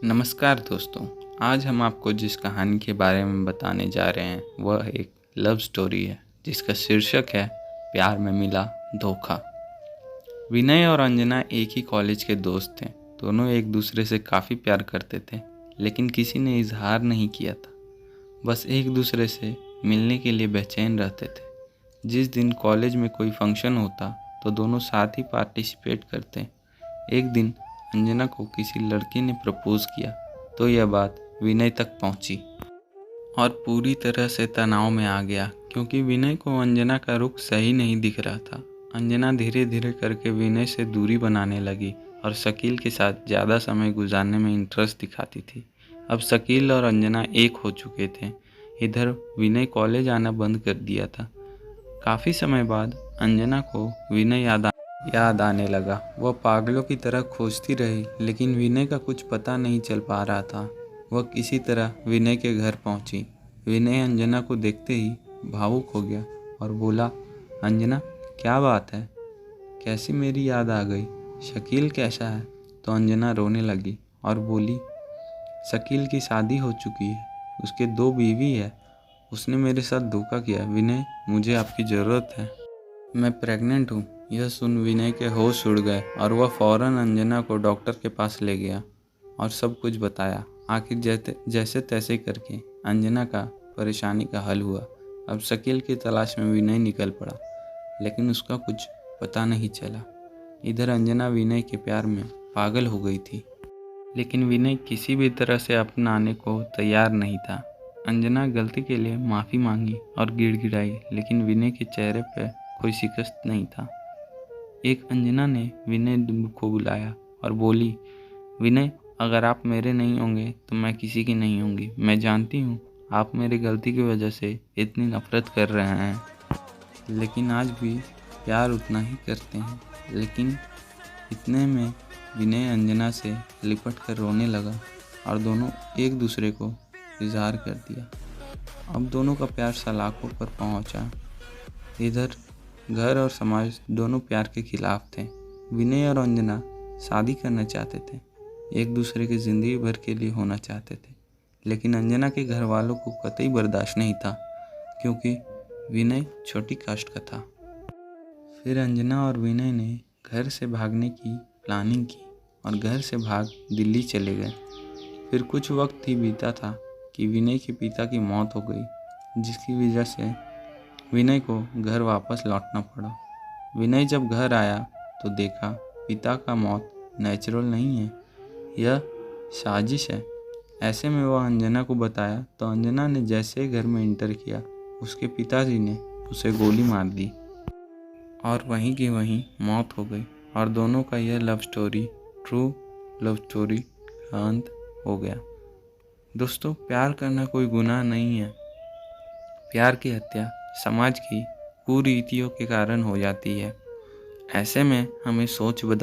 नमस्कार दोस्तों। आज हम आपको जिस कहानी के बारे में बताने जा रहे हैं वह एक लव स्टोरी है जिसका शीर्षक है प्यार में मिला धोखा। विनय और अंजना एक ही कॉलेज के दोस्त थे। दोनों एक दूसरे से काफ़ी प्यार करते थे, लेकिन किसी ने इजहार नहीं किया था। बस एक दूसरे से मिलने के लिए बेचैन रहते थे। जिस दिन कॉलेज में कोई फंक्शन होता तो दोनों साथ ही पार्टिसिपेट करते। एक दिन अंजना को किसी लड़की ने प्रपोज किया तो यह बात विनय तक पहुंची और पूरी तरह से तनाव में आ गया, क्योंकि विनय को अंजना का रुख सही नहीं दिख रहा था। अंजना धीरे धीरे करके विनय से दूरी बनाने लगी और शकील के साथ ज़्यादा समय गुजारने में इंटरेस्ट दिखाती थी। अब शकील और अंजना एक हो चुके थे। इधर विनय कॉलेज आना बंद कर दिया था। काफ़ी समय बाद अंजना को विनय याद आने लगा। वह पागलों की तरह खोजती रही, लेकिन विनय का कुछ पता नहीं चल पा रहा था। वह किसी तरह विनय के घर पहुंची। विनय अंजना को देखते ही भावुक हो गया और बोला, अंजना क्या बात है, कैसी मेरी याद आ गई? शकील कैसा है? तो अंजना रोने लगी और बोली, शकील की शादी हो चुकी है, उसके 2 बीवी है। उसने मेरे साथ धोखा किया। विनय, मुझे आपकी ज़रूरत है, मैं प्रेग्नेंट हूँ। यह सुन विनय के होश उड़ गए और वह फौरन अंजना को डॉक्टर के पास ले गया और सब कुछ बताया। आखिर जैसे तैसे करके अंजना का परेशानी का हल हुआ। अब शकील की तलाश में विनय निकल पड़ा, लेकिन उसका कुछ पता नहीं चला। इधर अंजना विनय के प्यार में पागल हो गई थी, लेकिन विनय किसी भी तरह से अपनाने को तैयार नहीं था। अंजना गलती के लिए माफ़ी मांगी और गिड़गिड़ाई, लेकिन विनय के चेहरे पर कोई शिकस्त नहीं था। एक अंजना ने विनय को बुलाया और बोली, विनय, अगर आप मेरे नहीं होंगे तो मैं किसी की नहीं होंगी। मैं जानती हूँ आप मेरी गलती की वजह से इतनी नफरत कर रहे हैं, लेकिन आज भी प्यार उतना ही करते हैं। लेकिन इतने में विनय अंजना से लिपट कर रोने लगा और दोनों एक दूसरे को इजहार कर दिया। अब दोनों का प्यार सलाखों पर पहुंचा। इधर घर और समाज दोनों प्यार के खिलाफ थे। विनय और अंजना शादी करना चाहते थे, एक दूसरे की ज़िंदगी भर के लिए होना चाहते थे, लेकिन अंजना के घर वालों को कतई बर्दाश्त नहीं था, क्योंकि विनय छोटी कास्ट का था। फिर अंजना और विनय ने घर से भागने की प्लानिंग की और घर से भाग दिल्ली चले गए। फिर कुछ वक्त ही बीता था कि विनय के पिता की मौत हो गई, जिसकी वजह से विनय को घर वापस लौटना पड़ा। विनय जब घर आया तो देखा पिता का मौत नेचुरल नहीं है, यह साजिश है। ऐसे में वह अंजना को बताया तो अंजना ने जैसे ही घर में इंटर किया, उसके पिताजी ने उसे गोली मार दी और वहीं की वहीं मौत हो गई। और दोनों का यह love story, true love story का अंत हो गया। दोस्तों, प्यार करना कोई गुनाह नहीं है। प्यार की हत्या समाज की कुरीतियों के कारण हो जाती है। ऐसे में हमें सोच